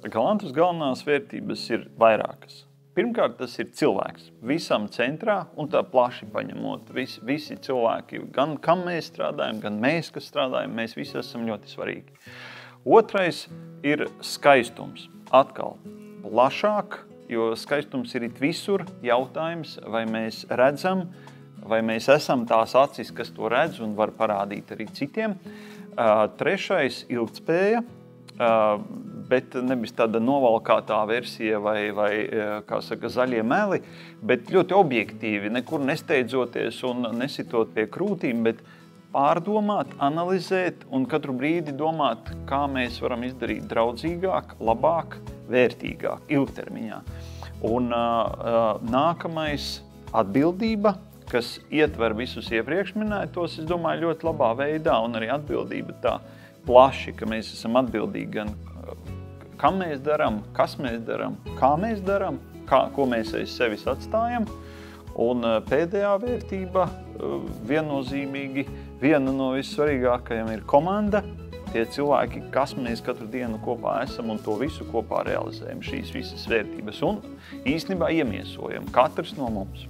Galantas galvenās vērtības ir vairākas. Pirmkārt, tas ir cilvēks. Visam centrā un tā plaši paņemot. Visi cilvēki, gan kam mēs strādājam, gan mēs, kas strādājam, mēs visi esam ļoti svarīgi. Otrais ir skaistums. Atkal plašāk, jo skaistums ir it visur. Jautājums, vai mēs redzam, vai mēs esam tās acis, kas to redz un var parādīt arī citiem. Trešais – ilgtspēja. Bet nevis tāda novalkātā versija vai kā saka, zaļie meli, bet ļoti objektīvi, nekur nesteidzoties un nesitot pie krūtīm, bet pārdomāt, analizēt un katru brīdi domāt, kā mēs varam izdarīt draudzīgāk, labāk, vērtīgāk, ilgtermiņā. Un nākamais atbildība, kas ietver visus iepriekš minētos, es domāju, ļoti labā veidā, un arī atbildība tā plaši, ka mēs esam atbildīgi gan kam mēs darām, kas mēs darām, kā mēs darām, ko mēs aiz sevis atstājam. Un pēdējā vērtība viennozīmīgi, viena no vissvarīgākajām ir komanda, tie cilvēki, kas mēs katru dienu kopā esam un to visu kopā realizējam, šīs visas vērtības un īstenībā iemiesojam, katrs no mums.